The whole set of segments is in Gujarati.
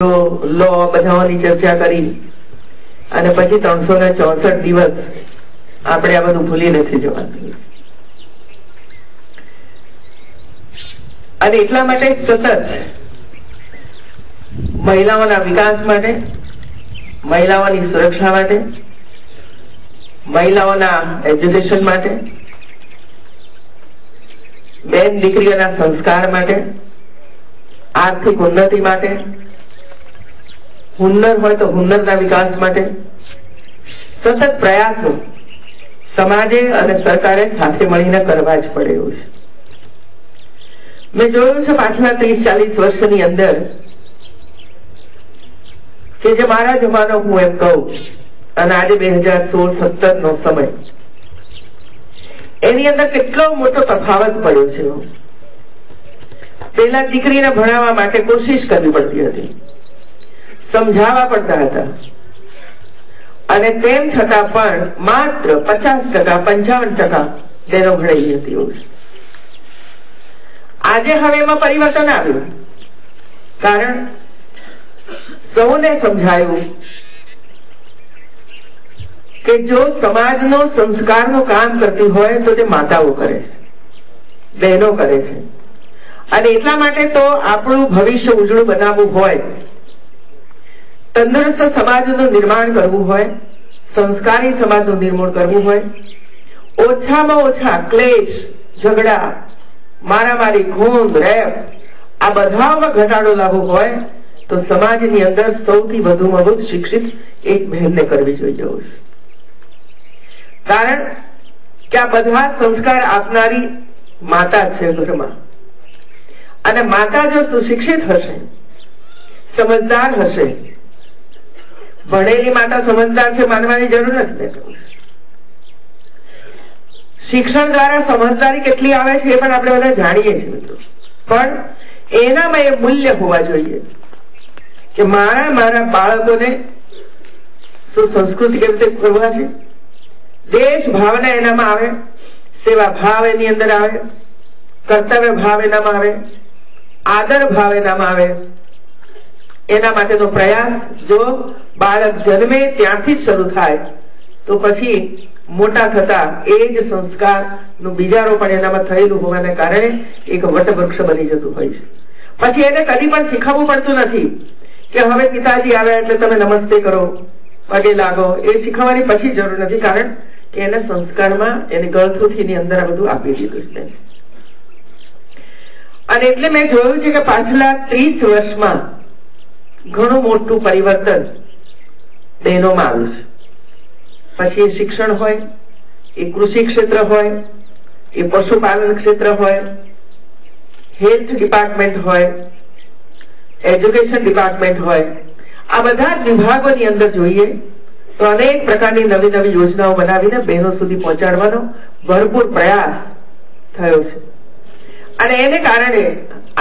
લો બધાઓની ચર્ચા કરી અને પછી 364 દિવસ આપણે આ બધું ભૂલી નથી જવાનું અને એટલા માટે સતત મહિલાઓના વિકાસ માટે, મહિલાઓની સુરક્ષા માટે, મહિલાઓના એજ્યુકેશન માટે, બેન દીકરીઓના સંસ્કાર માટે, આર્થિક ઉન્નતિ માટે, હુન્નર હોય તો હુન્નરના વિકાસ માટે સતત પ્રયાસો સમાજે અને સરકારે સાથે મળીને કરવા જ પડે એવું છે. મેં જોયું છે પાછલા 30-40 વર્ષની અંદર કે જે મારા જમાનો હું એમ કહું અને આજે 2016-17 નો સમય, એની અંદર કેટલો મોટો તફાવત પડ્યો છે. પેલા દીકરીને ભણાવવા માટે કોશિશ કરવી પડતી હતી, સમજાવવા પડતા હતા અને તેમ છતાં પણ માત્ર 50%-55% બહેનો ભણેલી હતી. આજે હવે એમાં પરિવર્તન આવ્યું, કારણ સૌને સમજાયું કે જો સમાજનો સંસ્કારનું કામ કરતી હોય તો તે માતાઓ કરે છે, બહેનો કરે છે. અને એટલા માટે તો આપણું ભવિષ્ય ઉજળું બનાવવું હોય, તંદુરસ્ત સમાજનું નિર્માણ કરવું હોય, સંસ્કારી સમાજનું નિર્માણ કરવું હોય, ઓછામાં ઓછા ક્લેશ, ઝઘડા, મારામારી, ખૂન, રેપ આ બધામાં ઘટાડો લાવવો હોય તો સમાજની અંદર સૌથી વધુમાં વધુ શિક્ષિત એક બહેનને કરવી જોઈએ. કારણ કે આ બધા સંસ્કાર આપનારી માતા છે ઘરમાં, અને માતા જો સુશિક્ષિત હશે, સમજદાર હશે, ભણેલી માતા સમજદાર છે માનવાની જરૂર નથી. શિક્ષણ દ્વારા સમજદારી કેટલી આવે છે એ પણ આપણે બધા જાણીએ છીએ મિત્રો, પણ એનામાં એ મૂલ્ય હોવા જોઈએ કે મારા બાળકોને સુસંસ્કૃતિ કેવી રીતે કરવા છે, દેશ ભાવના એનામાં આવે, સેવા ભાવ એની અંદર આવે, કર્તવ્ય ભાવ એનામાં આવે, આદર ભાવ એનામાં આવે. એના માટેનો પ્રયાસ જો બાળક જન્મે ત્યાંથી જ શરૂ થાય તો પછી મોટા થતા એ જ સંસ્કારનું બીજારોપણ એનામાં થયેલું હોવાને કારણે એક વટવૃક્ષ બની જતું હોય છે. પછી એને કદી પણ શીખવવું પડતું નથી કે હવે પિતાજી આવ્યા એટલે તમે નમસ્તે કરો, પગે લાગો, એ શીખવવાની પછી જરૂર નથી, કારણ કે એના સંસ્કારમાં એની ગળથુથીની અંદર આ બધું આપી દીધું છે. અને એટલે મેં જોયું છે કે પાછલા 30 વર્ષમાં ઘણું મોટું પરિવર્તન બહેનોમાં આવ્યું છે. પછી એ શિક્ષણ હોય, એ કૃષિ ક્ષેત્ર હોય, એ પશુપાલન ક્ષેત્ર હોય, હેલ્થ ડિપાર્ટમેન્ટ હોય, એજ્યુકેશન ડિપાર્ટમેન્ટ હોય, આ બધા જ વિભાગોની અંદર જોઈએ તો અનેક પ્રકારની નવી નવી યોજનાઓ બનાવીને બહેનો સુધી પહોંચાડવાનો ભરપૂર પ્રયાસ થયો છે. અને એને કારણે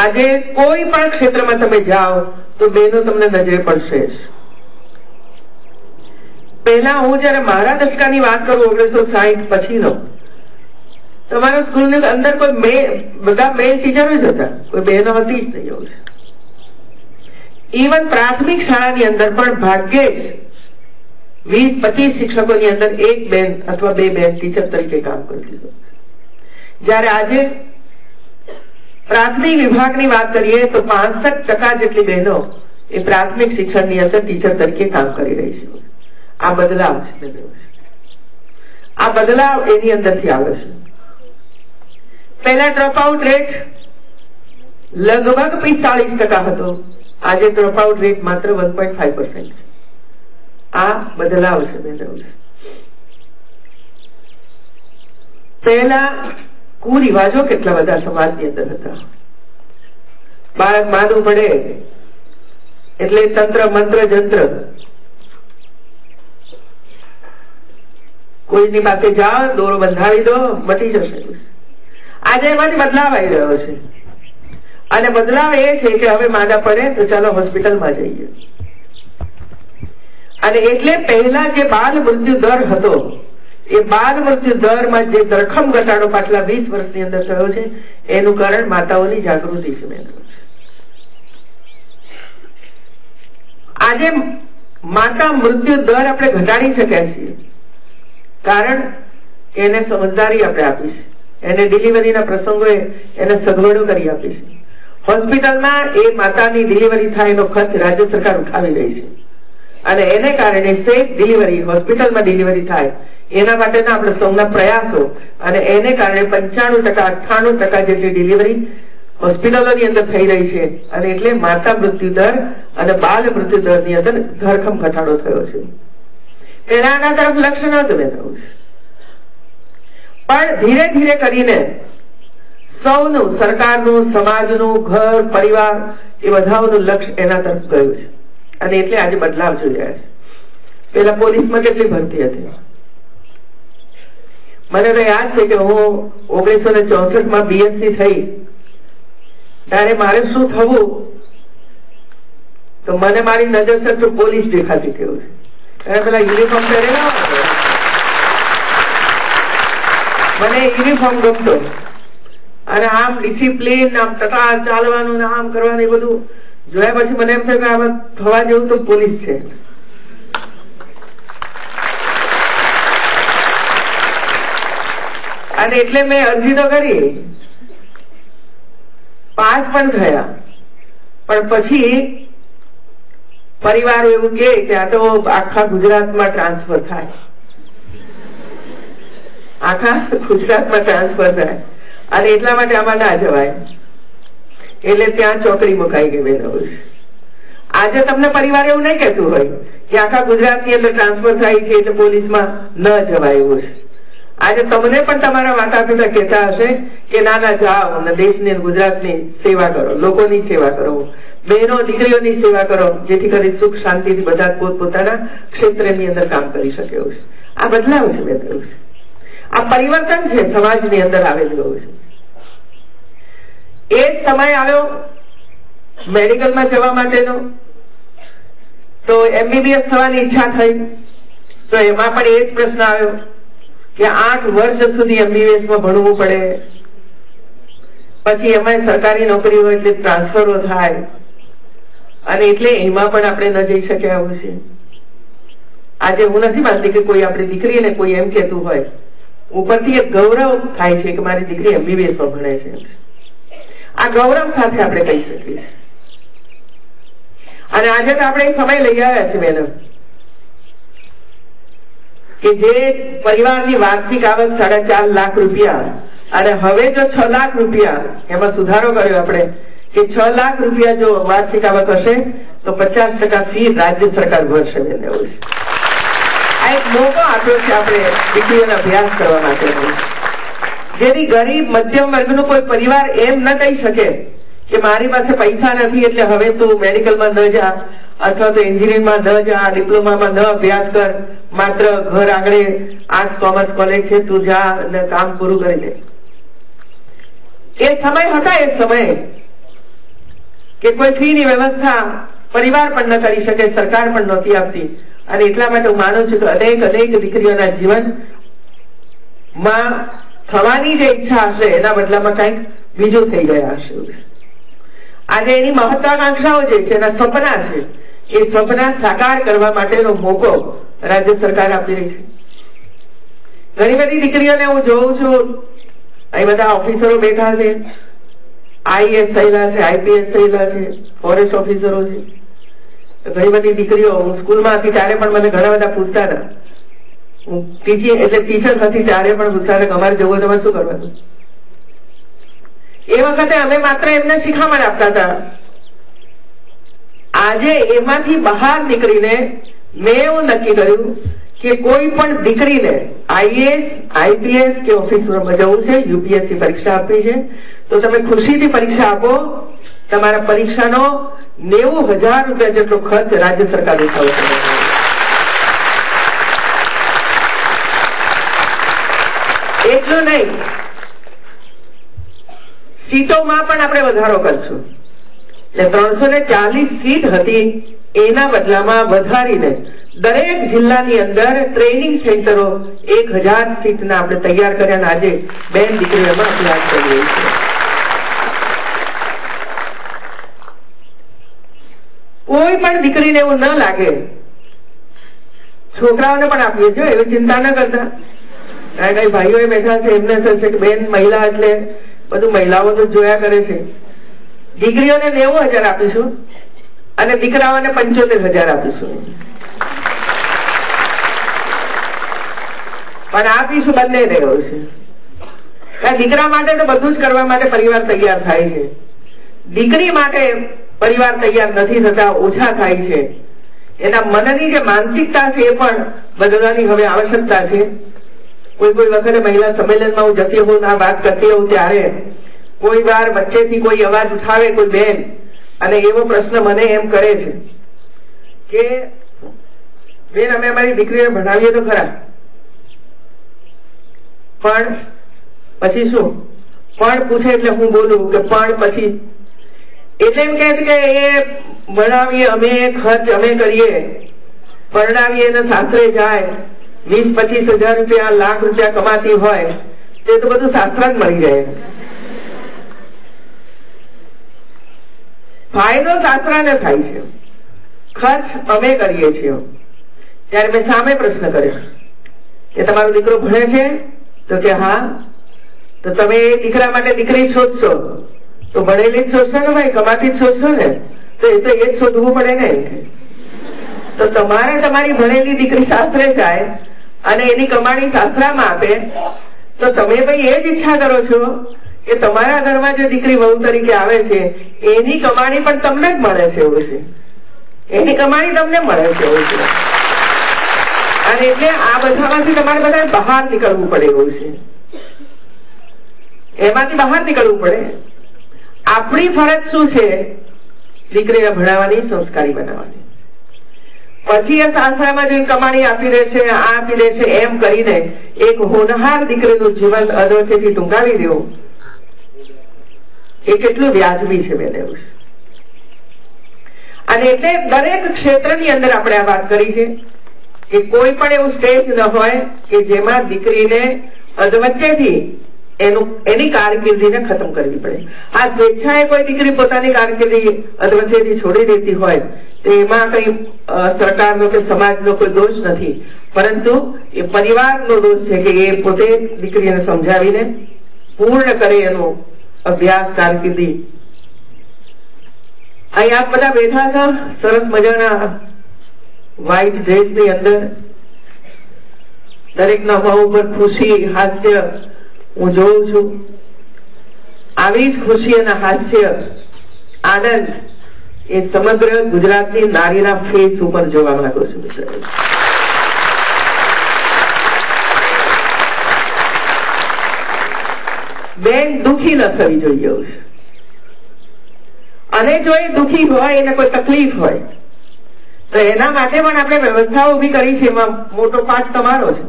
આજે કોઈ પણ ક્ષેત્રમાં તમે જાઓ તો બહેનો તમને નજરે પડશે. પહેલા હું જયારે મારા દશકાની વાત કરું 1960 પછીનો, તમારા સ્કૂલની અંદર કોઈ બધા મેલ ટીચરો જ હતા, કોઈ બહેનો હતી જ નહીં. ઇવન પ્રાથમિક શાળાની અંદર પણ ભાગ્યે જ 20-25 શિક્ષકોની અંદર એક બેન અથવા બે બેન ટીચર તરીકે કામ કરતી હતી. જયારે આજે પ્રાથમિક વિભાગની વાત કરીએ તો 65% જેટલી બહેનો એ પ્રાથમિક શિક્ષણની અંદર ટીચર તરીકે કામ કરી રહી છે. આ બદલાવ છે, આ બદલાવ એની અંદરથી આવે છે. પહેલા ડ્રોપઆઉટ રેટ લગભગ 45% હતો, આજે ડ્રોપઆઉટ રેટ માત્ર 1.5% છે. આ બદલાવ છે. પહેલા કુરિવાજો કેટલા બધા સમાજની અંદર હતા. બાળક માદું પડે એટલે તંત્ર મંત્ર જંત્ર, કોઈની પાસે જાઓ, દોરો બંધાવી દો, મટી જશે. આજે એમાંથી બદલાવ આવી રહ્યો છે, અને બદલાવ એ છે કે હવે માદા પડે તો ચાલો હોસ્પિટલમાં જઈએ. અને એટલે પહેલા જે બાલ મૃત્યુ દર હતો, એ બાલ મૃત્યુ દરમાં જે ધરખમ ઘટાડો પાછલા 20 વર્ષની અંદર થયો છે, એનું કારણ માતાઓની જાગૃતિ છે. આજે માતા મૃત્યુ દર આપણે ઘટાડી શક્યા છીએ, કારણ કે એને સમજદારી આપણે આપી છે, એને ડિલિવરીના પ્રસંગોએ એને સગવડો કરી આપી છે. હોસ્પિટલમાં એ માતાની ડિલિવરી થાય એનો ખર્ચ રાજ્ય સરકાર ઉઠાવી રહી છે, અને એને કારણે સેફ ડિલિવરી, હોસ્પિટલમાં ડિલિવરી થાય એના માટેના આપણે સૌના પ્રયાસો, અને એને કારણે 95% 98% જેટલી ડિલિવરી હોસ્પિટલોની અંદર થઈ રહી છે. અને એટલે માતા મૃત્યુ દર અને બાળ મૃત્યુ દરની અંદર ધરખમ ઘટાડો થયો છે. પહેલા આના તરફ લક્ષ્ય નહોતું મેળવ્યું, પણ ધીરે ધીરે કરીને સૌનું, સરકારનું, સમાજનું, ઘર, પરિવાર એ બધાનું લક્ષ્ય એના તરફ ગયું છે, અને એટલે આજે બદલાવ જોઈ રહ્યા છે. પેલા પોલીસમાં કેટલી ભરતી હતી, મને તો યાદ છે કે હું 1964માં બીએસસી થઈ ત્યારે મારે શું થવું, તો મને મારી નજર સર તો પોલીસ દેખાતી કેવું છે, અને પેલા યુનિફોર્મ પહેરેલા મને યુનિફોર્મ ગમતો, અને આમ ડિસિપ્લિન, આમ ટકા ચાલવાનું, આમ કરવાનું, એ બધું જોયા પછી મને એમ થયું કે આમાં થવા જેવું તો પોલીસ છે. અને એટલે મેં અરજી તો કરી, પાસ પણ થયા, પણ પછી પરિવારો એવું કે આ તો આખા ગુજરાતમાં ટ્રાન્સફર થાય, આખા ગુજરાતમાં ટ્રાન્સફર થાય, અને એટલા માટે આમાં ના જવાય, એટલે ત્યાં ચોકડી મુકાઈ ગઈ બેન. આજે તમને પરિવાર એવું નહીં કહેતું હોય કે આખા ગુજરાતની અંદર ટ્રાન્સફર થાય છે એટલે પોલીસમાં ન જવાય એવું છે. આજે તમને પણ તમારા માતા પિતા કહેતા હશે કે ના ના જાઓ અને દેશની, ગુજરાતની સેવા કરો, લોકોની સેવા કરો, બહેનો દીકરીઓની સેવા કરો, જેથી કરી સુખ શાંતિથી બધા પોતપોતાના ક્ષેત્રની અંદર કામ કરી શકે એવું છે. આ બદલાવ છે મેં કહ્યું છે, આ પરિવર્તન છે સમાજની અંદર આવેલું છે. એ સમય આવ્યો મેડિકલમાં જવા માટેનો, તો MBBS થવાની ઈચ્છા થઈ, તો એમાં પણ એ જ પ્રશ્ન આવ્યો કે 8 વર્ષ સુધી MBBS માં ભણવું પડે, પછી એમાં સરકારી નોકરી હોય એટલે ટ્રાન્સફરો થાય, અને એટલે એમાં પણ આપણે ન જઈ શક્યા આવું છે. આજે હું નથી માનતી કે કોઈ આપણી દીકરીને કોઈ એમ કહેતું હોય, ઉપરથી એક ગૌરવ થાય છે કે મારી દીકરી MBBS માં ભણે છે. આ ગૌરવ સાથે આપણે કહી શકીએ. અને આજે તો આપણે સમય લઈ આવ્યા છે બેન, કે જે પરિવારની વાર્ષિક આવક 4.5 લાખ રૂપિયા, અને હવે જો 6 લાખ રૂપિયા, એમાં સુધારો કર્યો આપણે કે 6 લાખ રૂપિયા જો વાર્ષિક આવક હશે તો 50% ફી રાજ્ય સરકાર ભરશે. આ એક મોકો આપ્યો છે આપણે દીકરીઓનો અભ્યાસ કરવા માટે, જેથી ગરીબ મધ્યમ વર્ગનું કોઈ પરિવાર એમ ન કહી શકે કે મારી પાસે પૈસા નથી એટલે હવે તું મેડિકલમાં ન જા, અથવા તો એન્જિનિયરિંગમાં ન જા, ડિપ્લોમામાં ન અભ્યાસ કર, માત્ર ઘર આંગણે આર્ટ્સ કોમર્સ કોલેજ છે, તું જા અને કામ પૂરું કરી લે. એ સમય હતા, એ સમય કે કોઈ ફીની વ્યવસ્થા પરિવાર પણ ન કરી શકે, સરકાર પણ નહોતી આપતી. અને એટલા માટે હું માનું છું કે અનેક દીકરીઓના જીવનમાં થવાની જે ઈચ્છા હશે એના બદલામાં કંઈક બીજું થઈ ગયા હશે. આજે એની મહત્વાકાંક્ષાઓ જે છે, એના સપના છે, એ સપના સાકાર કરવા માટેનો મોકો રાજ્ય સરકાર આપી રહી છે. ઘણી બધી દીકરીઓને હું જોઉં છું, અહીં બધા ઓફિસરો બેઠા છે, IAS થયેલા છે, IPS થયેલા છે, ફોરેસ્ટ ઓફિસરો છે. ઘણી બધી દીકરીઓ, હું સ્કૂલમાં હતી ત્યારે પણ મને ઘણા બધા પૂછતા હતા, હું ટીચર હતી ત્યારે પણ પૂછતા હતા કે અમારે જવું તમારે શું કરવાનું. એ વખતે અમે માત્ર એમને શિખામણ આપતા હતા. આજે એમાંથી બહાર નીકળીને મેં એવું નક્કી કર્યું કે કોઈ પણ દીકરીને IAS, IPS કે ઓફિસરમાં જવું છે, UPSC પરીક્ષા આપવી છે, તો તમે ખુશીથી પરીક્ષા આપો. તમારા પરીક્ષાનો 90,000 રૂપિયા જેટલો ખર્ચ રાજ્ય સરકાર ઉઠાવશે. એટલું નહીં, સીટોમાં પણ આપણે વધારો કરશું. એટલે 340 સીટ હતી, એના બદલામાં વધારીને દરેક જિલ્લાની અંદર ટ્રેનિંગ સેન્ટરો 1000 સીટના આપણે તૈયાર કર્યા, અને આજે બેન દીકરીઓમાં અભ્યાસ કરી રહી છે. કોઈ પણ દીકરીને એવું ન લાગે, છોકરાઓને પણ આપીએ છીએ, એવી ચિંતા ન કરતા. કઈ ભાઈઓ બેઠા છે એમને થશે કે બેન મહિલા એટલે બધું મહિલાઓ તો જોયા કરે છે. દીકરીઓને 90,000 આપીશું અને દીકરાઓને 75,000 આપીશું, પણ આપીશું બંને રહ્યો છે. દીકરા માટે તો બધું જ કરવા માટે પરિવાર તૈયાર થાય છે, દીકરી માટે પરિવાર તૈયાર નથી થતા, ઓછા થાય છે. એના મનની જે માનસિકતા છે એ પણ બદલવાની હવે આવશ્યકતા છે. કોઈ વખતે મહિલા સંમેલનમાં હું જતી હોઉં, આ વાત કરતી હોઉં ત્યારે કોઈ વાર વચ્ચેથી કોઈ અવાજ ઉઠાવે કોઈ બેન અને એવો પ્રશ્ન મને એમ કરે છે કે બેન અમે અમારી દીકરીને ભણાવીએ તો ખરા, પણ પછી શું? પણ પૂછે એટલે હું બોલું કે પણ પછી, એટલે એમ કહે છે કે એ ભણાવીએ અમે, ખર્ચ અમે કરીએ, પરણાવીએ ને સાસરે જાય, 20-25,000 રૂપિયા, લાખ રૂપિયા કમાતી હોય તે તો બધું સાસરા જ મળી જાય. ફાયદો સાસરાને થાય છે, ખર્ચ અમે કરીએ છીએ. ત્યારે મેં સામે પ્રશ્ન કર્યો કે તમારો દીકરો ભણે છે? તો કે હા. તો તમે દીકરા માટે દીકરી શોધશો તો ભણેલી જ શોધશો ને ભાઈ, કમાતી જ શોધશો ને, તો એ તો એ જ શોધવું પડે ને. તો તમારે તમારી ભણેલી દીકરી સાસરે જાય અને એની કમાણી સાસરામાં આપે, તો તમે ભાઈ એ જ ઈચ્છા કરો છો કે તમારા ઘરમાં જે દીકરી વહુ તરીકે આવે છે એની કમાણી પણ તમને જ મળે છે એવું છે, એની કમાણી તમને મળે છે એવું છે. અને એટલે આ બધામાંથી તમારે બધા બહાર નીકળવું પડે એવું છે, એમાંથી બહાર નીકળવું પડે. આપણી ફરજ શું છે? દીકરીને ભણાવવાની, સંસ્કારી બનાવવાની. પછી એ સાસરામાં જઈને કમાણી આપી દેશે, આ આપી દેશે, એમ કરીને એક હોનહાર દીકરીનું જીવન અધવચ્ચેથી ટૂંકાવી દેવું એ કેટલું વ્યાજબી છે બેન એવું. અને એટલે દરેક ક્ષેત્રની અંદર આપણે આ વાત કરી છે કે કોઈ પણ એવું સ્ટેજ ન હોય કે જેમાં દીકરીને અધવચ્ચેથી એની કારકિર્દીને ખતમ કરવી પડે. આ સ્વેચ્છાએ કોઈ દીકરી પોતાની કારકિર્દી અધવચ્ચેથી છોડી દેતી હોય તો એમાં કઈ સરકારનો કે સમાજનો કોઈ દોષ નથી, પરંતુ એ પરિવારનો દોષ છે કે એ પોતે દીકરીને સમજાવીને પૂર્ણ કરે એનો અભ્યાસ, કારકિર્દી. અહીં આપ બધા બેઠા છો સરસ મજાના વ્હાઈટ ડ્રેસની અંદર, દરેકના મોં ઉપર ખુશી, હાસ્ય હું જોઉં છું. આવી જ ખુશી અને હાસ્ય, આનંદ એ સમગ્ર ગુજરાતની નારીના ફેસ ઉપર જોવા માંગુ છું. બેન દુખી ન થવી જોઈએ. અને જો એ દુખી હોય, એને કોઈ તકલીફ હોય તો એના માટે પણ આપણે વ્યવસ્થાઓ ઉભી કરી છે, એમાં મોટો પાઠ તમારો છે.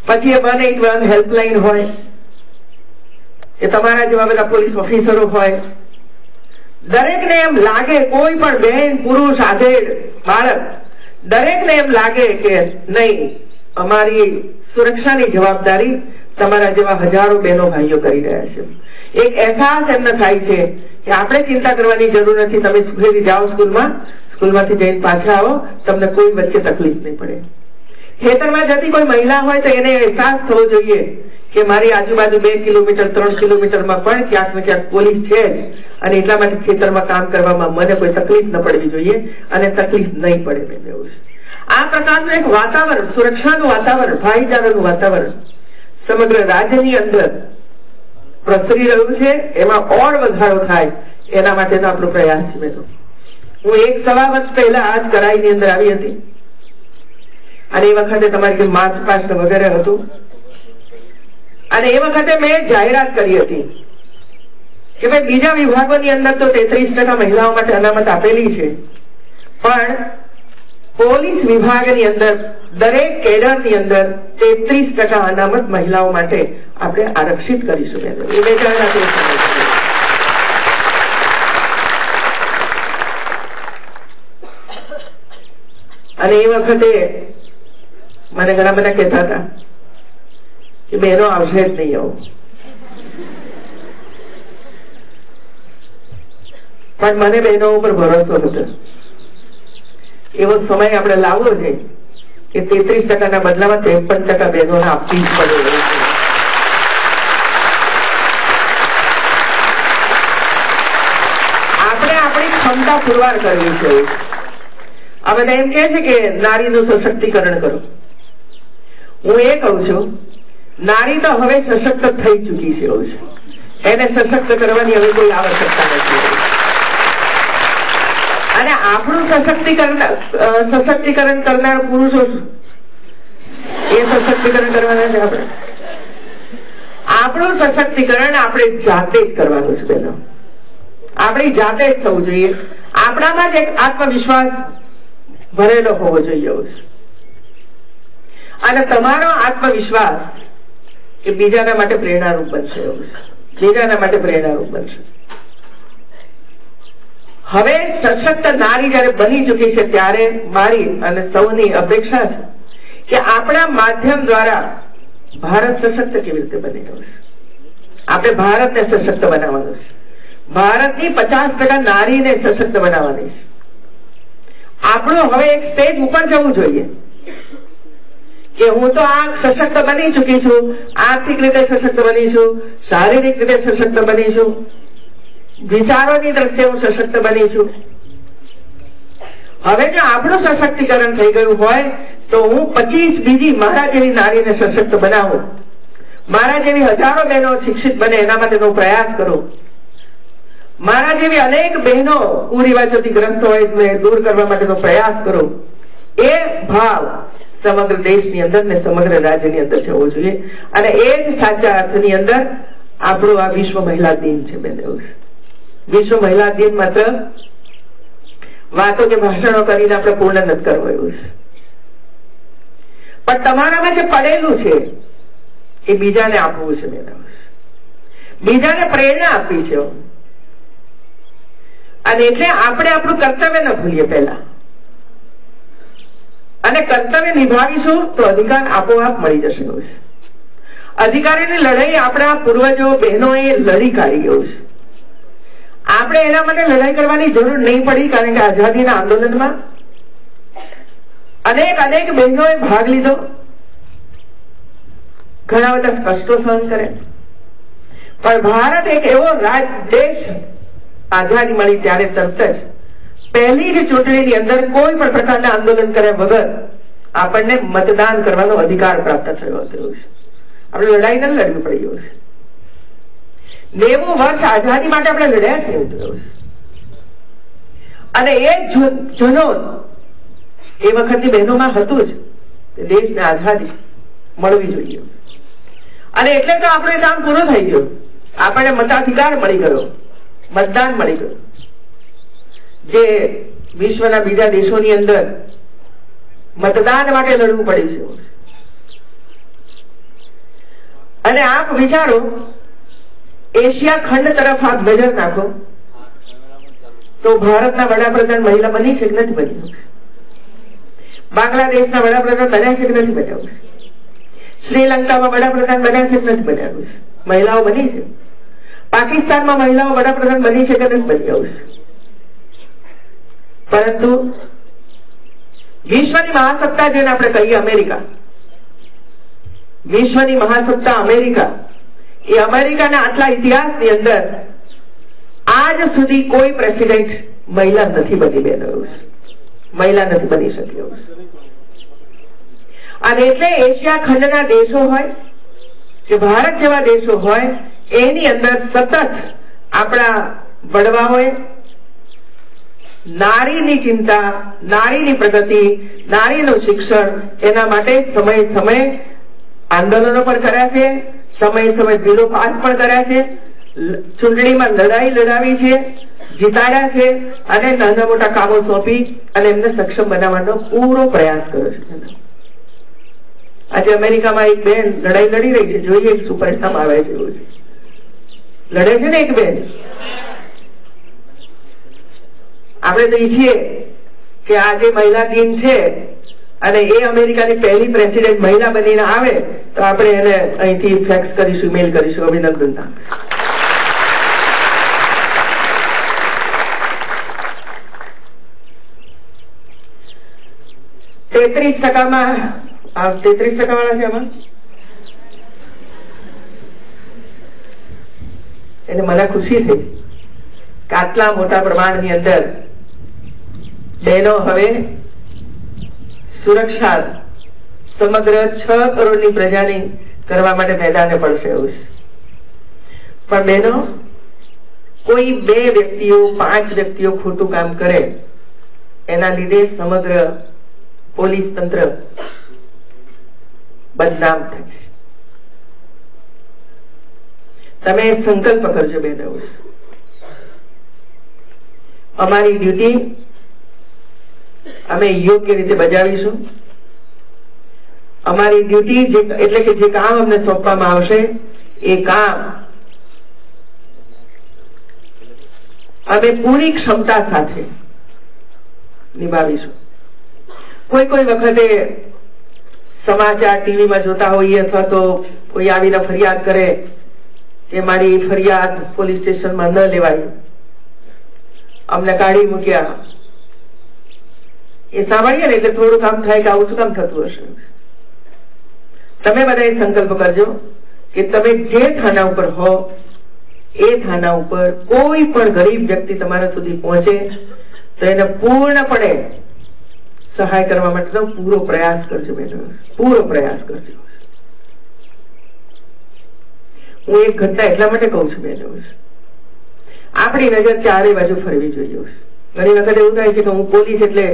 પછી એ 181 હેલ્પલાઇન હોય કે તમારા જેવા બધા પોલીસ ઓફિસરો હોય, દરેકને એમ લાગે, કોઈ પણ બહેન, પુરુષ, આધેડ, બાળક, દરેકને એમ લાગે કે નહીં, અમારી સુરક્ષાની જવાબદારી તમારા જેવા હજારો બહેનો ભાઈઓ કરી રહ્યા છે. એક અહેસાસ એમને થાય છે કે આપણે ચિંતા કરવાની જરૂર નથી, તમે સુખેથી જાઓ સ્કૂલમાંથી જઈને પાછા આવો, તમને કોઈ વચ્ચે તકલીફ નહીં પડે. ખેતરમાં જતી કોઈ મહિલા હોય તો એને અહેસાસ થવો જોઈએ કે મારી આજુબાજુ 2 કિલોમીટર 3 કિલોમીટરમાં પણ ક્યાંક ને ક્યાંક પોલીસ છે જ, અને એટલા માટે ખેતરમાં કામ કરવામાં મને કોઈ તકલીફ ન પડવી જોઈએ, અને તકલીફ નહીં પડે. એવું છે આ પ્રકારનું એક વાતાવરણ, સુરક્ષાનું વાતાવરણ, ભાઈચારાનું વાતાવરણ સમગ્ર રાજ્યની અંદર પ્રસરી રહ્યું છે. એમાં ઓર વધારો થાય એના માટેનો આપણો પ્રયાસ છે. હું 1-1.25 વર્ષ પહેલા આ જ કરાઈની અંદર આવી હતી, અને એ વખતે તમારી જે માર્ચ પાસ્ટ વગેરે હતું, અને એ વખતે મેં જાહેરાત કરી હતી કે ભાઈ બીજા વિભાગોની અંદર તો 33% મહિલાઓ માટે અનામત આપેલી છે, પણ પોલીસ વિભાગની અંદર દરેક કેડરની અંદર 33% અનામત મહિલાઓ માટે આપણે આરક્ષિત કરીશું. એ મેં જાહેરાત અને એ વખતે મને ઘણા બધા કહેતા હતા કે બહેનો આવશે જ નહીં. આવું પણ મને બહેનો ઉપર ભરોસો હતો. એવો સમય આપણે લાવવો છે કે 33% બદલામાં 53% બહેનોને આપવી જ પડે. આપણે આપણી ક્ષમતા પુરવાર કરવી છે. આ બધા એમ કે છે કે નારીનું સશક્તિકરણ કરો. હું એ કહું છું, નારી તો હવે સશક્ત થઈ ચૂકી છે. એવું છે, એને સશક્ત કરવાની હવે કોઈ આવશ્યકતા નથી. અને આપણું સશક્તિકરણ કરનાર પુરુષો એ સશક્તિકરણ કરવાના છે. આપણું સશક્તિકરણ આપણે જાતે જ કરવાનું છે. બેનો, આપણી જાતે જ થવું જોઈએ. આપણામાં જ એક આત્મવિશ્વાસ ભરેલો હોવો જોઈએ. અને તમારો આત્મવિશ્વાસ એ બીજાના માટે પ્રેરણારૂપ બનશે. બીજાના માટે પ્રેરણારૂપ બનશે. હવે સશક્ત નારી જયારે બની ચૂકી છે ત્યારે મારી અને સૌની અપેક્ષા છે કે આપણા માધ્યમ દ્વારા ભારત સશક્ત કેવી રીતે બની રહ્યું છે. આપણે ભારતને સશક્ત બનાવવાનું છે. ભારતની 50% નારીને સશક્ત બનાવવાની છે. આપણું હવે એક સ્ટેજ ઉપર જવું જોઈએ કે હું તો આ સશક્ત બની ચૂકી છું, આર્થિક રીતે સશક્ત બની છું, શારીરિક રીતે સશક્ત બની છું, વિચારોની દ્રષ્ટિએ હું સશક્ત બની છું. હવે જો આપણું સશક્તિકરણ થઈ ગયું હોય તો હું 25 બીજી મારા જેવી નારીને સશક્ત બનાવું, મારા જેવી હજારો બહેનો શિક્ષિત બને એના માટેનો પ્રયાસ કરું, મારા જેવી અનેક બહેનો કુરિવાજોથી ગ્રંથો હોય દૂર કરવા માટેનો પ્રયાસ કરું. એ ભાવ સમગ્ર દેશની અંદર ને સમગ્ર રાજ્યની અંદર જવો જોઈએ. અને એ જ સાચા અર્થની અંદર આપણો આ વિશ્વ મહિલા દિન છે. બેન, વિશ્વ મહિલા દિન માત્ર વાતો કે ભાષણો કરીને આપણે પૂર્ણ નથી કરવો એવું છે, પણ તમારામાં જે પડેલું છે એ બીજાને આપવું છે. બેન, બીજાને પ્રેરણા આપવી છે. અને એટલે આપણે આપણું કર્તવ્ય ન ભૂલીએ પહેલા, અને કર્તવ્ય નિભાવીશું તો અધિકાર આપોઆપ મળી જશે. અધિકારીની લડાઈ આપણા પૂર્વજો બહેનોએ લડી કાઢી ગયું છે. આપણે એના માટે લડાઈ કરવાની જરૂર નહીં પડી, કારણ કે આઝાદીના આંદોલનમાં અનેક બહેનોએ ભાગ લીધો, ઘણા બધા કષ્ટો સહન કરે. પણ ભારત એક એવો દેશ આઝાદી મળી ત્યારે તરત જ પહેલી જ ચૂંટણીની અંદર કોઈ પણ પ્રકારના આંદોલન કર્યા વગર આપણને મતદાન કરવાનો અધિકાર પ્રાપ્ત થયો હતો. આપણે લડાઈ ન લડવી પડી ગયું છે. 90 વર્ષ આઝાદી માટે આપણે લડ્યા છે. અને એ જુનૂન એ વખતની બહેનોમાં હતું જ કે દેશને આઝાદી મળવી જોઈએ. અને એટલે તો આપણું કામ પૂરું થઈ ગયું. આપણને મતાધિકાર મળી ગયો, મતદાન મળી ગયું. જે વિશ્વના બીજા દેશોની અંદર મતદાન માટે લડવું પડે છે. અને આપ વિચારો, એશિયા ખંડ તરફ આપ નજર નાખો તો ભારતના વડાપ્રધાન મહિલા બની છે કે નથી બની? બાંગ્લાદેશના વડાપ્રધાન બન્યા છે કે નથી બન્યા? શ્રીલંકામાં વડાપ્રધાન બન્યા છે કે નથી બન્યા? મહિલાઓ બની છે. પાકિસ્તાનમાં મહિલાઓ વડાપ્રધાન બની છે કે નથી બની? પરંતુ વિશ્વની મહાસત્તા જેને આપણે કહીએ અમેરિકા, વિશ્વની મહાસત્તા અમેરિકા, એ અમેરિકાના આટલા ઇતિહાસની અંદર આજ સુધી કોઈ પ્રેસિડેન્ટ મહિલા નથી બની. બેન, મહિલા નથી બની શકી. અને એટલે એશિયા ખંડના દેશો હોય કે ભારત જેવા દેશો હોય એની અંદર સતત આપણા વડવાઓએ નારીની ચિંતા, નારીની પ્રગતિ, નારીનું શિક્ષણ એના માટે સમય આંદોલનો પણ કર્યા છે, સમય બિલો પાસ પણ કર્યા છે, ચૂંટણીમાં લડાઈ લડાવી છે, જીતાડ્યા છે, અને નાના મોટા કામો સોંપી અને એમને સક્ષમ બનાવવાનો પૂરો પ્રયાસ કર્યો છે. આજે અમેરિકામાં એક બેન લડાઈ લડી રહી છે, જોઈએ શું પરિણામ આવે છે. એવું છે, લડે છે ને એક બેન. આપણે તો ઈચ્છીએ કે આજે મહિલા દિન છે અને એ અમેરિકાની પહેલી પ્રેસિડેન્ટ મહિલા બનીને આવે તો આપણે એને અહીંથી ફેક્સ કરીશું, મેલ કરીશું, અભિનંદન. 33%માં 33% વાળા છે આમાં. એટલે મને ખુશી થઈ કે આટલા મોટા પ્રમાણની અંદર બહેનો હવે સુરક્ષા સમગ્ર 6 કરોડની પ્રજાની કરવા માટે મેદાને પડશે એવું છે. પણ બહેનો, કોઈ 2 વ્યક્તિઓ 5 વ્યક્તિઓ ખોટું કામ કરે એના લીધે સમગ્ર પોલીસ તંત્ર બદનામ થાય છે. તમે સંકલ્પ કરજો બહેનો, અમારી ડ્યુટી અમે યોગ્ય રીતે બજાવીશું. અમારી ડ્યુટી એટલે કે જે કામ અમને સોંપવામાં આવશે એ કામ અમે પૂરી ક્ષમતા સાથે નિભાવીશું. કોઈ વખતે સમાચાર ટીવીમાં જોતા હોઈએ અથવા તો કોઈ આવીને ફરિયાદ કરે કે મારી ફરિયાદ પોલીસ સ્ટેશનમાં ન લેવાય, અમને કાઢી મૂક્યા, એ સાંભળીએ ને એટલે થોડું કામ થાય કે આવું શું કામ થતું હશે. તમે બધા સંકલ્પ કરજો કે તમે જે થાના ઉપર હો એ થાના ઉપર કોઈ પણ ગરીબ વ્યક્તિ તમારા સુધી પહોંચે તો એને પૂર્ણપણે સહાય કરવા માટે પૂરો પ્રયાસ કરજો બેનો, પૂરો પ્રયાસ કરજો. હું એક ઘટના એટલા માટે કહું છું બેનો, આપણી નજર ચારે બાજુ ફરવી જોઈએ. ઘણી વખત એવું થાય છે કે હું પોલીસ એટલે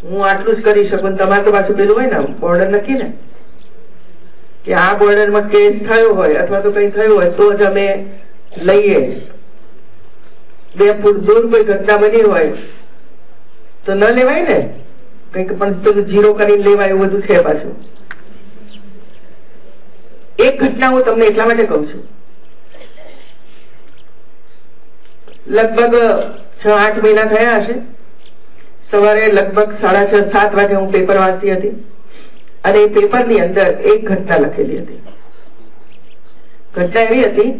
હું આટલું જ કરી શકું, તમારે તો પાછું પેલું હોય ને બોર્ડર નક્કી ને કે આ બોર્ડરમાં કેસ થયો હોય અથવા તો કઈ થયું હોય તો જ અમે લઈએ. 2 ફૂટ દૂર કોઈ ઘટના બની હોય તો ન લેવાય ને, કઈક પણ પેલું જીરો કરીને લેવાય એવું બધું છે પાછું. એક ઘટના હું તમને એટલા માટે કહું છું, લગભગ 6-8 મહિના થયા હશે. સવારે લગભગ 6:30-7 વાગે હું પેપર વાંચતી હતી અને એ પેપરની અંદર એક ઘટના લખેલી હતી. ઘટના એવી હતી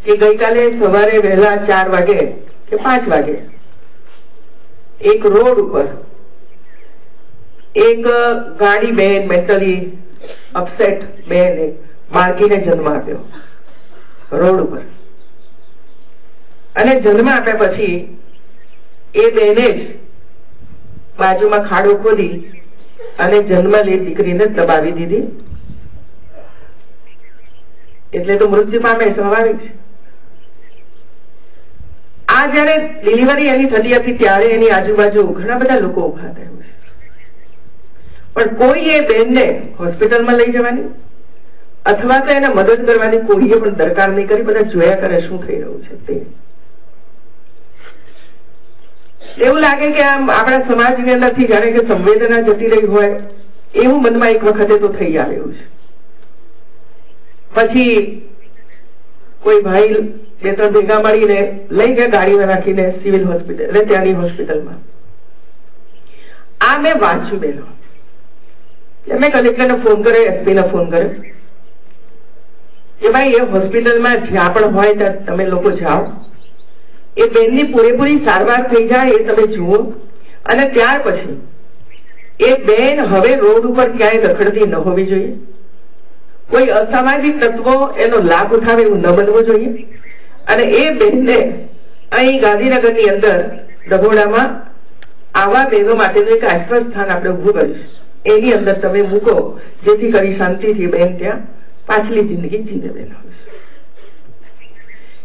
કે ગઈકાલે સવારે વહેલા 4 વાગે કે 5 વાગે એક રોડ ઉપર એક ગાડી બેન, મેન્ટલી અપસેટ બેન બાળકીને જન્મ આપ્યો રોડ ઉપર. અને જન્મ આપ્યા પછી એ બેને જ બાજુમાં ખાડો ખોદી અને જન્મ લે દીકરીને દબાવી દીધી. એટલે તો મૃત્યુ પામે, સ્વાભાવિક છે. આ જયારે ડિલિવરી એની થતી હતી ત્યારે એની આજુબાજુ ઘણા બધા લોકો ઉભા થયા, પણ કોઈ એ બેનને હોસ્પિટલમાં લઈ જવાની અથવા તો એને મદદ કરવાની કોઈએ પણ દરકાર નહીં કરી. બધા જોયા કરે શું થઈ રહ્યું છે તે. એવું લાગે કે આમ આપણા સમાજની અંદરથી જાણે કે સંવેદના જતી રહી હોય એવું મનમાં એક વખતે તો થઈ આવેલું છે. પછી કોઈ ભાઈ 2-3 ભેગા મળીને લઈ ગયા ગાડીમાં રાખીને સિવિલ હોસ્પિટલ એટલે ત્યાંની હોસ્પિટલમાં. આ મેં વાંચ્યું બેનો, મેં કલેક્ટરને ફોન કર્યો, એસપીને ફોન કર્યો કે ભાઈ એ હોસ્પિટલમાં જ્યાં પણ હોય ત્યાં તમે લોકો જાઓ, એ બેનની પૂરેપૂરી સારવાર થઈ જાય એ તમે જુઓ, અને ત્યાર પછી એ બેન હવે રોડ ઉપર ક્યાંય રખડતી ન હોવી જોઈએ. કોઈ અસામાજિક તત્વો એનો લાભ ઉઠાવે એવું ન બનવું જોઈએ. અને એ બેનને અહીં ગાંધીનગરની અંદર દભોડામાં આવા બહેનો માટેનું એક આશ્રય સ્થાન આપણે ઉભું કર્યું છે. એની અંદર તમે મૂકો જેથી કરી શાંતિથી બેન ત્યાં પાછલી જિંદગી જીવે. બેનો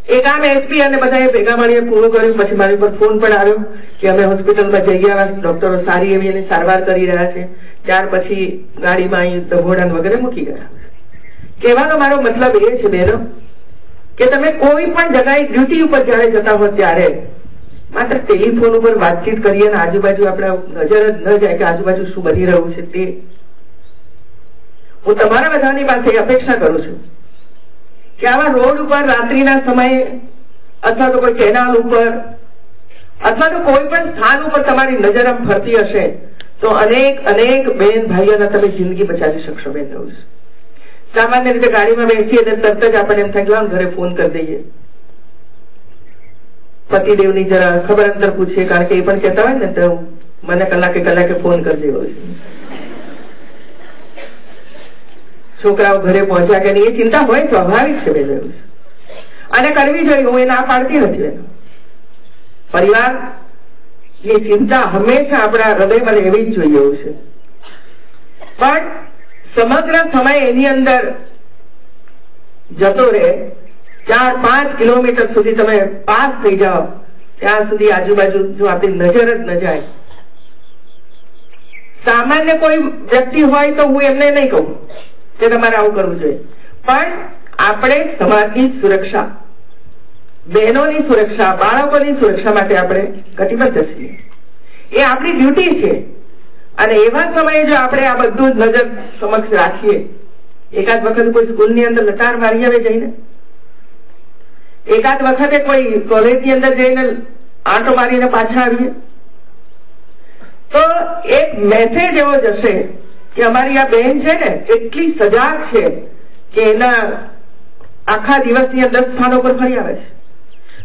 એ કામ એસપી અને બધાએ ભેગા મળીને પૂરું કર્યું. પછી મારી પર ફોન પણ આવ્યો કે અમે હોસ્પિટલમાં જઈ ગયા, ડોક્ટરો સારી એવી એની સારવાર કરી રહ્યા છે. ત્યાર પછી ગાડીમાં અહીં દભોડા વગેરે મૂકી ગયા. કહેવાનો મારો મતલબ એ છે બેનો કે તમે કોઈ પણ જગ્યાએ ડ્યુટી ઉપર જયારે જતા હો ત્યારે માત્ર ટેલિફોન ઉપર વાતચીત કરીએ અને આજુબાજુ આપણા નજર જ ન જાય કે આજુબાજુ શું બની રહ્યું છે તે. હું તમારા બધાની પાસે અપેક્ષા કરું છું કે આવા રોડ ઉપર રાત્રિના સમયે અથવા તો કોઈ કેનાલ ઉપર અથવા તો કોઈ પણ સ્થાન ઉપર તમારી નજર આમ ફરતી હશે તો અનેક બેન ભાઈઓના તમે જિંદગી બચાવી શકશો. બેન સામાન્ય રીતે ગાડીમાં બેસીએ એટલે તરત જ આપણને એમ થાય કે ઘરે ફોન કરી દઈએ, પતિદેવની જરા ખબર અંતર પૂછીએ, કારણ કે એ પણ કહેતા હોય ને તો મને કલાકે ફોન કરી દેવો છે, છોકરાઓ ઘરે પહોંચ્યા કે નહીં, એ ચિંતા હોય, સ્વાભાવિક છે બેન, અને કરવી જોઈએ, હું એ ના પાડતી નથી. એનો પરિવાર ની ચિંતા હંમેશા આપણા હૃદયમાં એવી જ જોઈએ એવું છે. પણ સમગ્ર સમય એની અંદર જતો રહે, 4-5 કિલોમીટર સુધી તમે પાસ થઈ જાઓ, ત્યાં સુધી આજુબાજુ જો આપણી નજર જ ન જાય. સામાન્ય કોઈ વ્યક્તિ હોય તો હું એમને નહીં કહું કે તમારે આવું કરવું જોઈએ, પણ આપણે સમાજની સુરક્ષા, બહેનોની સુરક્ષા, બાળકોની સુરક્ષા માટે આપણે કટિબદ્ધ છીએ. એ આપણી ડ્યુટી છે. અને એવા સમયે જો આપણે આ બધું જ નજર સમક્ષ રાખીએ, એકાદ વખત કોઈ સ્કૂલની અંદર લટાર મારી આવે જઈને, એકાદ વખતે કોઈ કોલેજની અંદર જઈને આંટો મારીને પાછા આવીએ, તો એક મેસેજ એવો જશે કે અમારી આ બહેન છે ને એટલી સજાગ છે કે એના આખા દિવસની અંદર સ્થાનો પર ફરી આવે છે.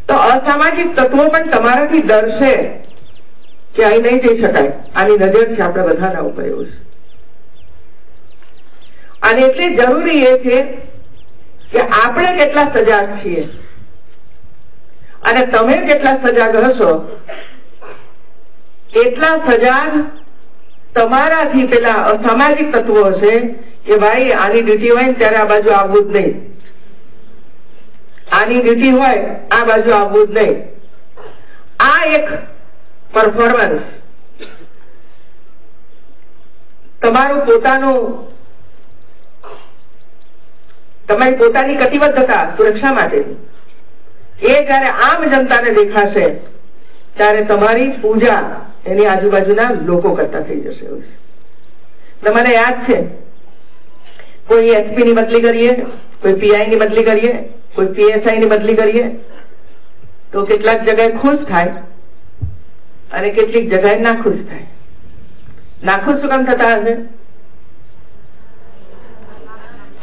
તો અસામાજિક તત્વો પણ તમારાથી ડરશે કે અહીં નહીં જઈ શકાય, આની નજર છે આપણે બધાના ઉપર એવું છે. અને એટલે જરૂરી એ છે કે આપણે કેટલા સજાગ છીએ અને તમે કેટલા સજાગ હશો, એટલા સજાગ તમારાથી પેલા અસામાજિક તત્વો હશે કે ભાઈ આની ડ્યુટી હોય ને ત્યારે આ બાજુ આવવું જ નહીં, આની ડ્યુટી હોય આ બાજુ આવવું જ નહીં. આ એક પરફોર્મન્સ, તમારું તમારી પોતાની કટિબદ્ધતા સુરક્ષા માટેની, એ જયારે આમ જનતાને દેખાશે ત્યારે તમારી પૂજા એની આજુબાજુના લોકો કરતા થઈ જશે. મને યાદ છે, કોઈ એસપી ની બદલી કરીએ, કોઈ પીઆઈ ની બદલી કરીએ, કોઈ પીએસઆઈ ની બદલી કરીએ તો કેટલાક જગ્યાએ ખુશ થાય અને કેટલીક જગ્યાએ નાખુશ થાય. નાખુશ શું કામ થતા હશે?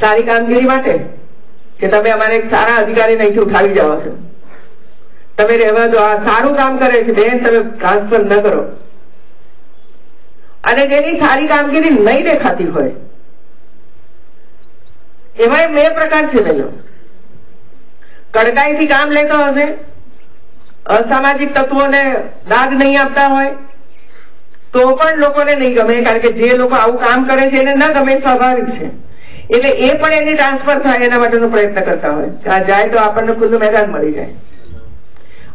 સારી કામગીરી માટે કે તમે અમારે એક સારા અધિકારી અહીંથી ઉઠાવી જાઓ છો, તમે રહેવા દો, આ સારું કામ કરે છે બેન, તમે ટ્રાન્સફર ન કરો. અને જેની સારી કામગીરી નહીં દેખાતી હોય એમાં 2 પ્રકાર છે બેનો. કડકાઈથી કામ લેતો હશે, અસામાજિક તત્વોને દાદ નહીં આપતા હોય તો પણ લોકોને નહીં ગમે, કારણ કે જે લોકો આવું કામ કરે છે એને ન ગમે, સ્વાભાવિક છે. એટલે એ પણ એની ટ્રાન્સફર થાય એના માટેનો પ્રયત્ન કરતા હોય, ત્યાં જાય તો આપણને ખુલ્લું મેદાન મળી જાય.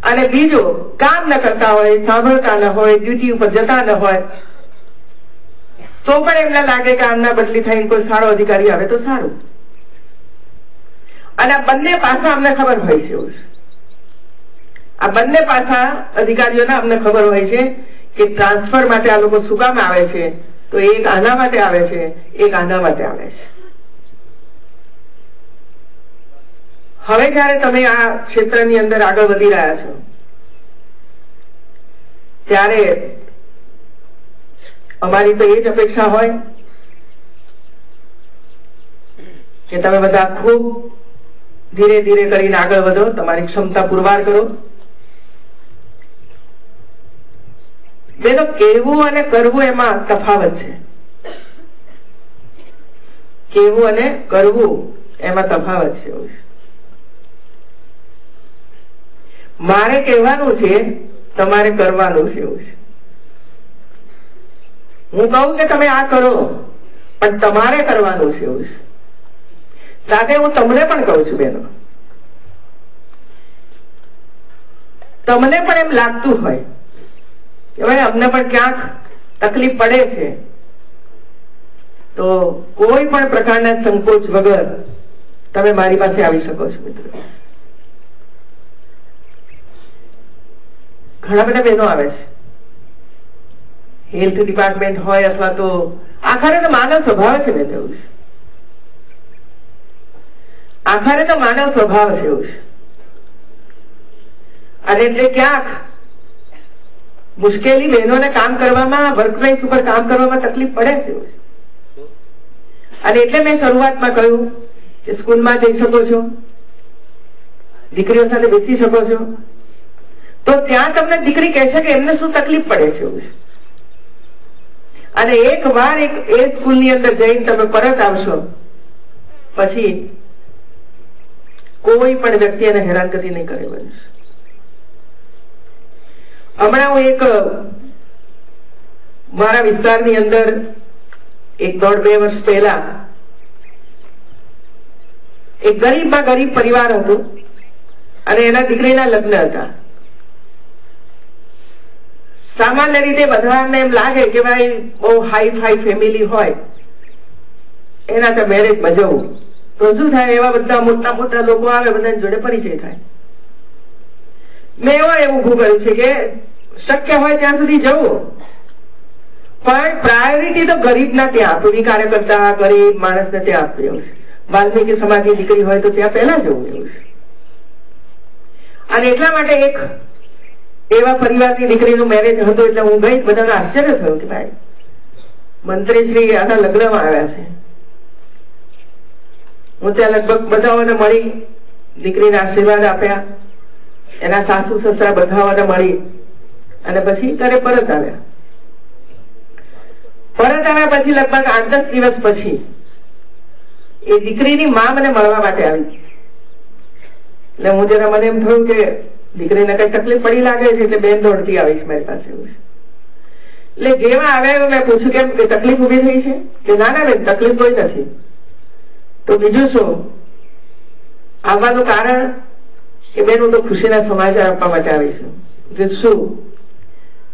અને બીજું, કામ ન કરતા હોય, સાંભળતા ન હોય, ડ્યુટી ઉપર જતા ન હોય તો પણ એમને લાગે કે આમના બદલી થઈને કોઈ સારો અધિકારી આવે તો સારું. અને આ બંને પાસા અમને ખબર હોય છે. આ બંને પાસા અધિકારીઓના અમને ખબર હોય છે કે ટ્રાન્સફર માટે આ લોકો શું કામ આવે છે, તો એક આના માટે આવે છે, એક આના માટે આવે છે. હવે જયારે તમે આ ક્ષેત્રની અંદર આગળ વધી રહ્યા છો ત્યારે અમારી તો એ જ અપેક્ષા હોય કે તમે બધા ખૂબ ધીરે ધીરે કરીને આગળ વધો, તમારી ક્ષમતા પુરવાર કરો. બેનો, કહેવું અને કરવું એમાં તફાવત છે. કહેવું અને કરવું એમાં તફાવત છે. મારે કહેવાનું છે, તમારે કરવાનું છે. એવું છે. હું કહું કે તમે આ કરો પણ તમારે કરવાનું છે. એવું છે. સાથે હું તમને પણ કહું છું બેનો, તમને પણ એમ લાગતું હોય કે ભાઈ અમને પણ ક્યાંક તકલીફ પડે છે તો કોઈ પણ પ્રકારના સંકોચ વગર તમે મારી પાસે આવી શકો છો. મિત્રો, ઘણા બધા બહેનો આવે છે, હેલ્થ ડિપાર્ટમેન્ટ હોય અથવા તો આખરે તો માનવ સ્વભાવ છે બેન. એવું છે, આખરે તો માનવ સ્વભાવ છે. એવું છે. અને એટલે ક્યાંક મુશ્કેલી બહેનોને કામ કરવામાં, વર્કપ્લેસ ઉપર કામ કરવામાં તકલીફ પડે છે. અને એટલે મેં શરૂઆતમાં કહ્યું કે સ્કૂલમાં જઈ શકો છો, દીકરીઓ સાથે બેસી શકો છો, તો ત્યાં તમને દીકરી કહેશે કે એમને શું તકલીફ પડે છે. એવું છે. અને એકવાર એ સ્કૂલની અંદર જઈને તમે પરત આવશો પછી કોઈ પણ વ્યક્તિ એને હેરાનગતિ નહીં કરે બનશે. હમણાં હું એક મારા વિસ્તારની અંદર 1.5-2 વર્ષ પહેલા એક ગરીબમાં ગરીબ પરિવાર હતું અને એના દીકરીના લગ્ન હતા. સામાન્ય રીતે બધાને એમ લાગે કે ભાઈ બહુ હાઈ ફાઈ ફેમિલી હોય એના તો મેરેજમાં જવું તો શું થાય, એવા બધા મોટા મોટા લોકો આવે, બધાની જોડે પરિચય થાય. મેં એવું ઊભું કર્યું છે કે શક્ય હોય ત્યાં સુધી જવું, પણ પ્રાયોરિટી તો ગરીબના ત્યાં આપવી, કાર્યકર્તા ગરીબ માણસને ત્યાં આપવી. એવું છે વાલ્મીકી સમાજની દીકરી હોય તો ત્યાં પહેલા જવું એવું છે. અને એટલા માટે એક એવા પરિવારની દીકરીનું મેરેજ હતું એટલે હું ગઈ. બધાને આશ્ચર્ય થયું કે ભાઈ મંત્રીશ્રી આના લગ્નમાં આવ્યા છે. હું ત્યાં લગભગ બધાઓને મળી, દીકરીને આશીર્વાદ આપ્યા, એના સાસુ સસરા બધાઓને મળી અને પછી ઘરે પરત આવ્યા. પરત આવ્યા પછી લગભગ 8-10 દિવસ પછી એ દીકરીની માં મને મળવા માટે આવી. એટલે હું જરા મને એમ થયું કે દીકરીને કઈ તકલીફ પડી લાગે છે એટલે બેન દોડતી આવીશ મારી પાસે. એટલે જેવા આવ્યા મેં પૂછ્યું કેમ કે તકલીફ ઉભી થઈ છે? કે ના ના બેન તકલીફ કોઈ નથી. તો બીજું શું આવવાનું કારણ? કે બેન હું તો ખુશીના સમાચાર આપવા માટે આવી છું. શું?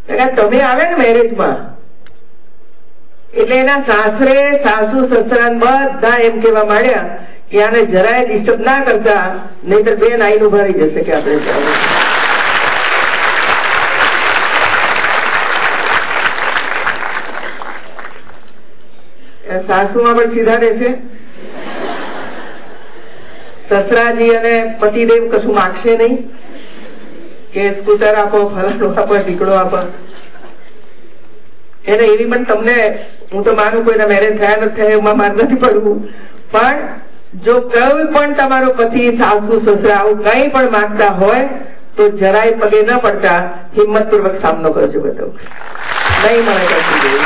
તમે આવ્યા ને મેરેજમાં એટલે એના સાસરે સાસુ સસરા બધા એમ કેવા માંડ્યા કે આને જરાય ડિસ્ટર્બ ના કરતા, નહીતર બેન આઈને ઉભા રહી જશે કે આપણે સાસુમાં પણ સીધા રહેશે, સસરાજી અને પતિદેવ કશું માગશે નહીં કે સ્કૂટર આપો, ફલાણું આપો, ઢીકડો આપો. એને એવી પણ તમને હું તો માનું કોઈના મેરેજ થયા નથી થયા એમાં માર નથી પડવું, પણ જો કોઈ પણ તમારો પતિ સાસુ સસરા આવું કઈ પણ માંગતા હોય તો જરાય પગે ન પડતા હિંમતપૂર્વક સામનો કરજો. બધો નહીં મળે કશું.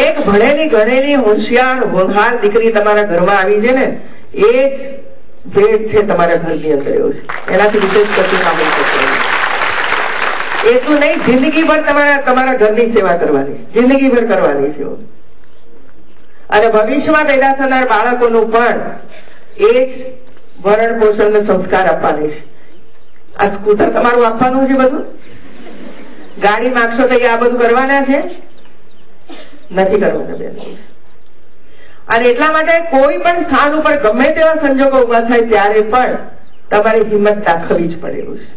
એક ભણેલી ગણેલી હોશિયાર હોનહાર દીકરી તમારા ઘરમાં આવી છે ને એ જ ભેટ છે તમારા ઘરની અંદર. એવું છે, એનાથી વિશેષ કશું ના હોઈ શકે. એટલું નહીં, જિંદગીભર તમારા ઘરની સેવા કરવાની, જિંદગીભર કરવાની છે. અને ભવિષ્યમાં પેદા થનાર બાળકોનું પણ એ જ ભરણ પોષણ સંસ્કાર આપવાની છે. આ સ્કૂટર તમારું આપવાનું છે, બધું ગાડી માગશો તો આ બધું કરવાના છે? નથી કરવાના બેન. અને એટલા માટે કોઈ પણ સ્થાન ઉપર ગમે તેવા સંજોગો ઉભા થાય ત્યારે પણ તમારી હિંમત દાખવવી જ પડે એવું છે.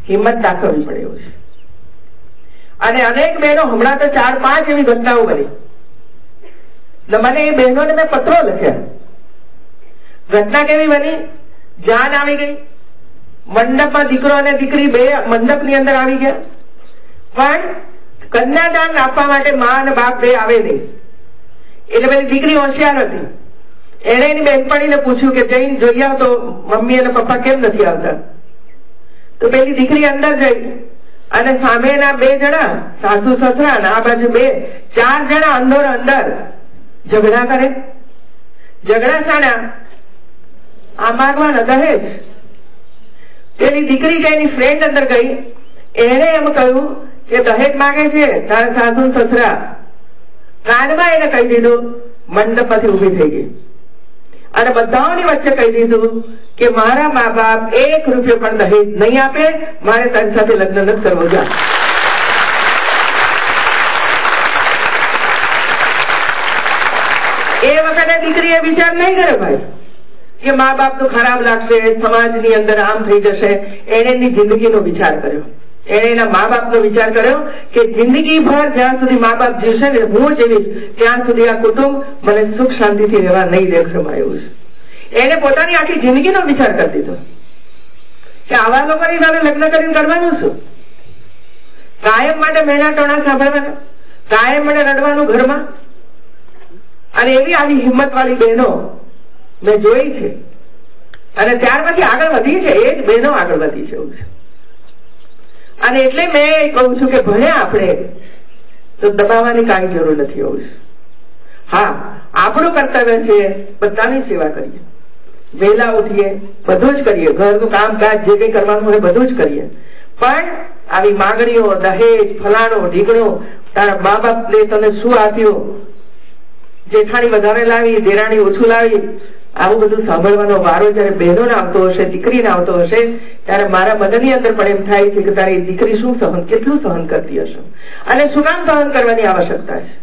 હિંમત દાખવવી પડે એવું છે. અને અનેક બહેનો હમણાં તો 4-5 એવી ઘટનાઓ બની. મને એ બહેનોને મેં પત્રો લખ્યા. ઘટના કેવી બની? જાન આવી ગઈ, મંડપમાં દીકરો અને દીકરી બે મંડપની અંદર આવી ગયા, પણ કન્યાદાન આપવા માટે મા અને બાપ બે આવે નહીં. એટલે પેલી દીકરી હોશિયાર હતી, એને એની બહેનપણીને પૂછ્યું કે જઈને જોઈ આવ તો મમ્મી અને પપ્પા કેમ નથી આવતા. તો પેલી દીકરી અંદર જઈ અને સામેના 2 જણા સાસુ સસરા અને આ બાજુ 4 જણા અંદર અંદર ઝઘડા કરે. ઝઘડા શાના? આ માગવાના દહેજ. પેલી દીકરી એની ફ્રેન્ડ અંદર ગઈ, એને એમ કહ્યું કે દહેજ માગે છે તારા સાસુ સસરા. કાનમાં એને કહી દીધું, મંડપમાંથી ઉભી થઈ ગઈ અને બધાઓની વચ્ચે કહી દીધું કે મારા મા બાપ 1 રૂપિયો પણ દહેજ નહીં આપે, મારે તારી સાથે લગ્ન નથી કરવો. જા. એ વખતે દીકરીએ વિચાર નહીં કરે ભાઈ કે મા બાપ તો ખરાબ લાગશે, સમાજની અંદર આમ થઈ જશે. એને એની જિંદગીનો વિચાર કર્યો, એને એના મા બાપનો વિચાર કર્યો કે જિંદગીભર જ્યાં સુધી મા બાપ જીવશે ને હું જીવીશ ત્યાં સુધી આ કુટુંબ મને સુખ શાંતિથી રહેવા નહીં દે. આવ્યું છે એને પોતાની આખી જિંદગીનો વિચાર કરી દીધો કે આવા લોકોની સાથે લગ્ન કરીને કરવાનું શું? કાયમ માટે મહેણા ટોણા સાંભળવાના, કાયમ માટે રડવાનું ઘરમાં. અને એવી આવી હિંમત વાળી બહેનો મેં જોઈ છે અને ત્યાર પછી આગળ વધી છે. એ જ બહેનો આગળ વધી છે. એવું છે. અને એટલે મેં કહું છું કે ભણ્યા આપણે તો દબાવવાની કાંઈ જરૂર નથી હોવું. હા, આપણું કર્તવ્ય છે બધાની સેવા કરીએ, વહેલા ઉઠીએ, બધું જ કરીએ, ઘરનું કામકાજ જે કંઈ કરવાનું હોય બધું જ કરીએ, પણ આવી માંગણીઓ, દહેજ, ફલાણો, ઢીકણો, તારા મા બાપને તને શું આપ્યું, જેઠાણી વધારે લાવી, દેરાણી ઓછું લાવી, આવું બધું સાંભળવાનો વારો જયારે બહેનોને આવતો હશે, દીકરીને આવતો હશે, ત્યારે મારા મનની અંદર પણ એમ થાય છે કે તારી દીકરી શું કેટલું સહન કરતી હશે, અને શું કામ સહન કરવાની આવશ્યકતા છે.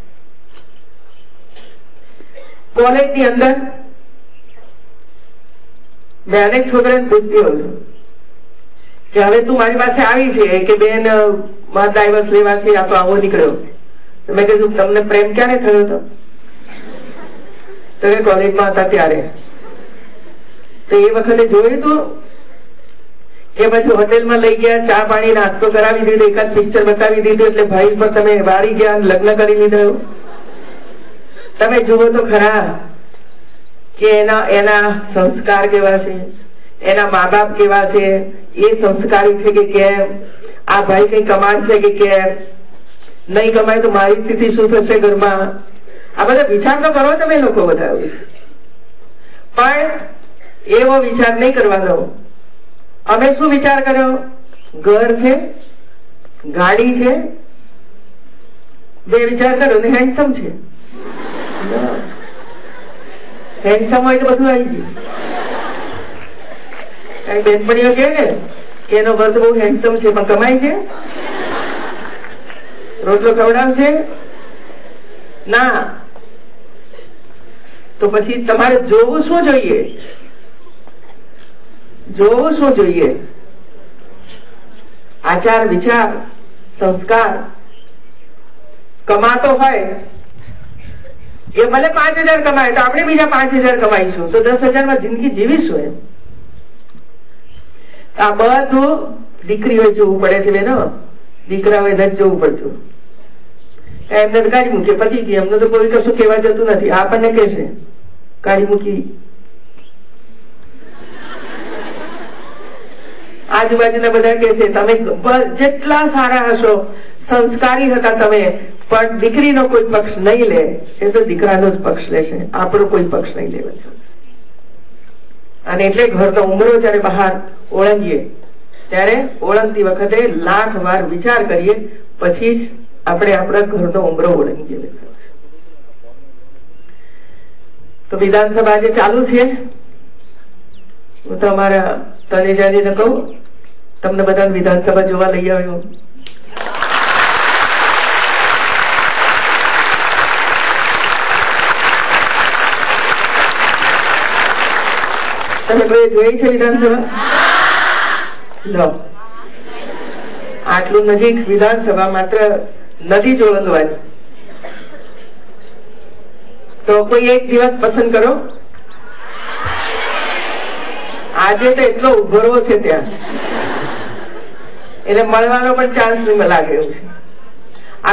કોલેજની અંદર મેં અનેક છોકરાને પૂછતી હોઉં છું કે હવે તું મારી પાસે આવી છે કે બેન મારા ડાયવર્સ લેવા છે, આ તો આવો નીકળ્યો. મેં કીધું તમને પ્રેમ ક્યારે થયો હતો? તમે કોલેજમાં હતા ત્યારે. તો એ વખતે જોયું તું કે પછી હોટેલમાં લઈ ગયા, ચા પાણી નાસ્તો કરાવી દીધો, એકાદ પિક્ચર બતાવી દીધું એટલે ભાઈ પર તમે વાળી ગયા, લગ્ન કરી લીધું? તમે જુઓ તો ખરા કે એના સંસ્કાર કેવા છે, એના મા બાપ કેવા છે, એ સંસ્કારી છે કે કેમ, આ ભાઈ કઈ કમાશે કે કેમ, નહીં કમાય તો મારી સ્થિતિ શું થશે ઘરમાં, આ બધા વિચાર તો કરો તમે લોકો બધા. પણ એવો વિચાર નહીં કરવાનો. અમે શું વિચાર કર્યો? ઘર છે, ગાડી છે, બે વિચાર કરો ને હેન્ડસમ છે. હેન્ડસમ હોય તો બધું આવી ગયું. કઈ બેનપણીઓ કે એનો ઘર તો બહુ હેન્ડસમ છે પણ કમાય છે, રોટલો ખવડાવશે ના. તો પછી તમારે જોવું શું જોઈએ? જોવું શું જોઈએ? આચાર, વિચાર, સંસ્કાર. કમાતો હોય એ ભલે 5,000 કમાય તો આપણે બીજા 5,000 કમાઈશું તો 10,000 જિંદગી જીવીશું. એમ આ બધું દીકરીઓ જોવું પડે છે બેનો, દીકરાઓએ નથી જોવું પડતું. એમને તો કાઢી મૂકે પછી ગઈ, એમને તો કોઈ કશું કહેવા જતું નથી. આપણને કે છે કાઢી મૂકી. આજુબાજુના બધા કે છે તમે જેટલા સારા હશો, સંસ્કારી હતા તમે, પણ દીકરીનો કોઈ પક્ષ નહીં લે, એ તો દીકરાનો જ પક્ષ લેશે, આપણો કોઈ પક્ષ નહીં લેવાનો. અને એટલે ઘરનો ઉમરો જયારે બહાર ઓળંગીએ ત્યારે ઓળંગતી વખતે લાખ વાર વિચાર કરીએ પછી જ આપણે આપણા ઘરનો ઉમરો ઓળંગીએ. તો વિધાનસભા આજે ચાલુ છે. હું તો અમારા તનેજાજીને કહું તમને બધા વિધાનસભા જોવા લઈ આવ્યો. તમે કોઈ જોઈ છે વિધાનસભા? લો, આટલું નજીક વિધાનસભા માત્ર નથી જ ઓળંગવાની. તો કોઈ એક દિવસ પસંદ કરો. આજે તો એટલો ઉભરો છે ત્યાં, એટલે મળવાનો પણ ચાન્સ નહીં લાગે એવું છે.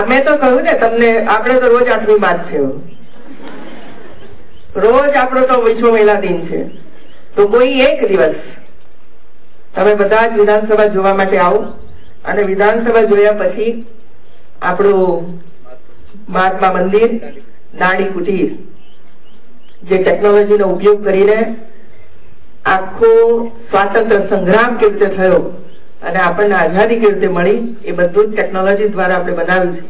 મેં તો કહ્યું ને તમને, આપણે તો રોજ 8મી માર્ચ છે, રોજ આપણો તો વિશ્વ મહિલા દિન છે. તો કોઈ એક દિવસ તમે બધા જ વિધાનસભા જોવા માટે આવો, અને વિધાનસભા જોયા પછી આપણું મહાત્મા મંદિર, દાંડી કુટીર, જે ટેકનોલોજીનો ઉપયોગ કરીને આખો સ્વાતંત્ર્ય સંગ્રામ કેવી રીતે થયો અને આપણને આઝાદી કેવી રીતે મળી, એ બધું જ ટેકનોલોજી દ્વારા આપણે બનાવ્યું છે.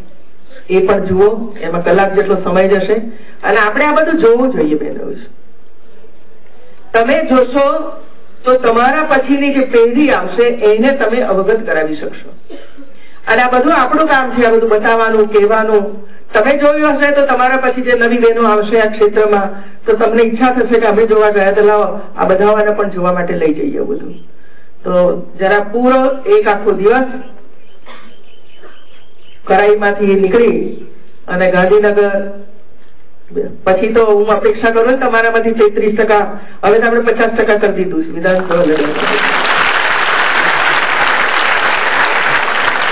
એ પણ જુઓ. એમાં કલાક જેટલો સમય જશે અને આપણે આ બધું જોવું જોઈએ બહેનો. તમે જોશો તો તમારા પછીની જે પેઢી આવશે એને તમે અવગત કરાવી શકશો. અને આ બધું આપણું કામ છે, આ બધું બતાવવાનું, કહેવાનું. તમે જોયું હશે તો તમારા પછી જે નવી બહેનો આવશે આ ક્ષેત્રમાં તો તમને ઈચ્છા થશે કે અમે જોવા ગયા તો લાવો આ બધાને પણ જોવા માટે લઈ જઈએ બધું. તો જરા પૂરો એક આખો દિવસ કરાઈમાંથી નીકળી અને ગાંધીનગર, પછી તો હું અપેક્ષા કરું તમારામાંથી 33%, હવે તો આપણે 50% કરી દીધું છે વિધાનસભા લડવા.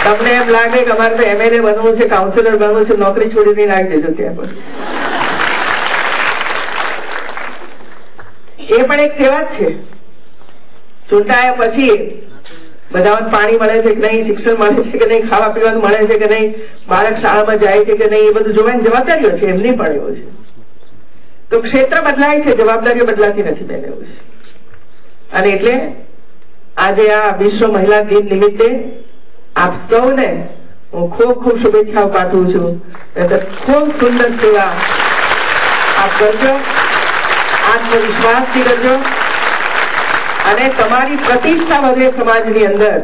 તમને એમ લાગે કે અમારે તો MLA બનવું છે, કાઉન્સિલર બનવું છે, નોકરી છોડીને નાખી દેજો ત્યાં પર. એ પણ એક સેવા જ છે. ચૂંટાયા પછી બધામાં પાણી મળે છે કે નહીં, શિક્ષણ મળે છે કે નહીં, ખાવા પીવાનું મળે છે કે નહીં, બાળક શાળામાં જાય છે કે નહીં, એ બધું જોવાની જવાબદારીઓ છે, એમની પણ એવું છે. તો ક્ષેત્ર બદલાય છે, જવાબદારીઓ બદલાતી નથી બેન, એવું છે. અને એટલે આજે આ વિશ્વ મહિલા દિન નિમિત્તે આપ સૌને હું ખૂબ ખૂબ શુભેચ્છાઓ પાઠવું છું. ખૂબ સુંદર સેવા આપ કરજો, આત્મવિશ્વાસથી કરજો અને તમારી પ્રતિષ્ઠા વધે સમાજની અંદર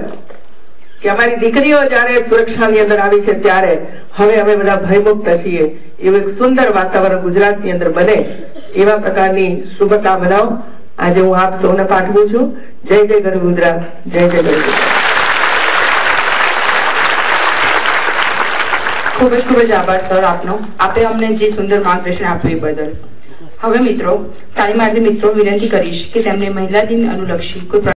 કે અમારી દીકરીઓ જયારે સુરક્ષાની અંદર આવી છે ત્યારે હવે અમે બધા ભયમુક્ત છીએ, એવું એક સુંદર વાતાવરણ ગુજરાતની અંદર બને એવા પ્રકારની શુભકામનાઓ આજે હું આપ સૌને પાઠવું છું. જય જય ગરવી, જય જય ગરવી. ખૂબ જ આભાર સર આપનો. આપે અમને જે સુંદર માર્ગદર્શન આપ્યું એ બદલ. હવે મિત્રો તાલીમાર્થી મિત્રો વિનંતી કરીશ કે તેમને મહિલા દિન અનુલક્ષી કોઈ